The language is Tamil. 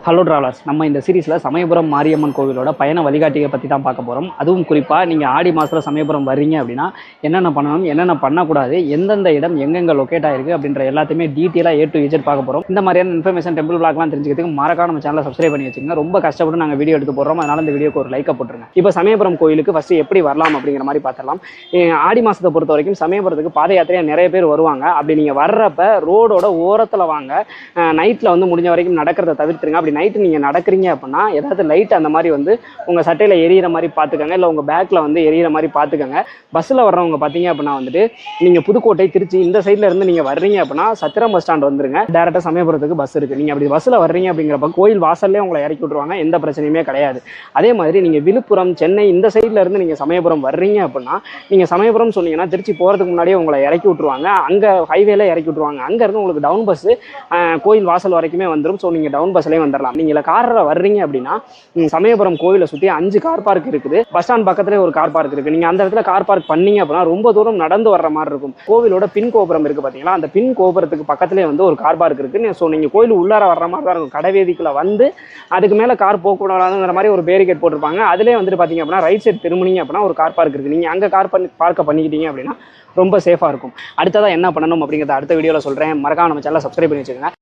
ஹலோ ட்ராவலர்ஸ், நம்ம இந்த சீரீஸில் சமயபுரம் மாரியம்மன் கோவிலோட பயண வழிகாட்டியை பற்றி தான் பார்க்க போகிறோம். அதுவும் குறிப்பாக நீங்கள் ஆடி மாதத்தில் சமயபுரம் வர்றீங்க அப்படின்னா என்னென்ன பண்ணணும், என்னென்ன பண்ணக்கூடாது, எந்தெந்த இடம் எங்கெங்கே லொக்கேட் ஆகிருக்கு அப்படின்ற எல்லாத்தையுமே டீட்டெயிலாக A to Z பார்க்க போகிறோம். இந்த மாதிரியான இன்ஃபர்மேஷன் டெம்பிள் பிளாக்லாம் தெரிஞ்சுக்கிறதுக்கு மறக்காம நம்ம சேனலை சப்ஸ்கிரைப் பண்ணி வச்சுங்க. ரொம்ப கஷ்டப்பட்டு நாங்கள் வீடியோ எடுத்து போடுறோம், அதனால் இந்த வீடியோக்கு ஒரு லைக்கை போட்டுருங்க. இப்போ சமயபுரம் கோயிலுக்கு ஃபஸ்ட்டு எப்படி வரலாம் அப்படிங்கிற மாதிரி பார்த்துடலாம். ஆடி மாதத்தை பொறுத்த வரைக்கும் சமயபுரத்துக்கு பாத யாத்திரையாக நிறைய பேர் வருவாங்க. அப்படி நீங்கள் வர்றப்ப ரோடோட ஓரத்தில் வாங்க. நைட்டில் வந்து முடிஞ்ச வரைக்கும் நடக்கிறத தவிர்த்துருங்க. அப்படி நைட்டு நீங்கள் நடக்கிறீங்க அப்படின்னா ஏதாவது லைட் அந்த மாதிரி வந்து உங்கள் சட்டையில் எரியிற மாதிரி பார்த்துக்கோங்க, இல்லை உங்கள் பேக்கில் வந்து எரியிற மாதிரி பார்த்துக்கோங்க. பஸ்ஸில் வர்றவங்க பார்த்தீங்க அப்படின்னா வந்துட்டு நீங்கள் புதுக்கோட்டை, திருச்சி இந்த சைடில் இருந்து நீங்கள் வர்றீங்க அப்படின்னா சத்திரம் பஸ் ஸ்டாண்ட் வந்துருங்க. டேரெக்டாக சமயபுரத்துக்கு பஸ் இருக்குது. நீங்கள் அப்படி பஸ்ஸில் வர்றீங்க அப்படிங்கிறப்ப கோயில் வாசல்லே உங்களை இறக்கி விட்ருவாங்க, எந்த பிரச்சனையுமே கிடையாது. அதே மாதிரி நீங்கள் விழுப்புரம், சென்னை இந்த சைடில் இருந்து நீங்கள் சமயபுரம் வர்றீங்க அப்படின்னா நீங்கள் சமயபுரம் சொன்னீங்கன்னா திருச்சி போகிறதுக்கு முன்னாடியே உங்களை இறக்கி விட்ருவாங்க. அங்கே ஹைவேல இறக்கி விட்ருவாங்க. அங்கேருந்து உங்களுக்கு டவுன் பஸ்ஸு கோயில் வாசல் வரைக்குமே வந்துடும். ஸோ நீங்கள் டவுன் பஸ்லேயே வந்துடலாம். நீங்கள் காரில் வர்றீங்க அப்படின்னா சமயபுரம் கோயிலை சுற்றி 5 கார் பார்க் இருக்குது. பஸ் ஸ்டாண்ட் பக்கத்துலேயே ஒரு கார் பார்க் இருக்குது. நீங்கள் அந்த இடத்துல கார் பார்க் பண்ணீங்க அப்படின்னா ரொம்ப தூரம் நடந்து வர்ற மாதிரி இருக்கும். கோவிலோட பின் கோபுரம் இருக்குது பார்த்தீங்களா, அந்த பின் கோபுரத்துக்கு பக்கத்துலேயே வந்து ஒரு கார் பார்க் இருக்குது. ஸோ நீங்கள் கோயில் உள்ளார வர்ற மாதிரி தான் இருக்கும். கடைவேதிக்குள்ளே வந்து அதுக்கு மேலே கார் போகக்கூடாதுங்கிற மாதிரி ஒரு பேரிகேட் போட்டிருப்பாங்க. அதிலே வந்துட்டு பார்த்தீங்க அப்படின்னா ரைட் சைடு திரும்பினீங்க அப்படின்னா ஒரு கார் பார்க் இருக்குது. நீங்கள் அங்கே பார்க்க பண்ணிக்கிட்டீங்க அப்படின்னா ரொம்ப சேஃபாக இருக்கும். அடுத்ததாக என்ன பண்ணணும் அப்படிங்கிறத அடுத்த வீடியோவில் சொல்கிறேன். மறக்காம நம்ம சேனலை சப்ஸ்கிரைப் பண்ணி வச்சுக்கோங்க.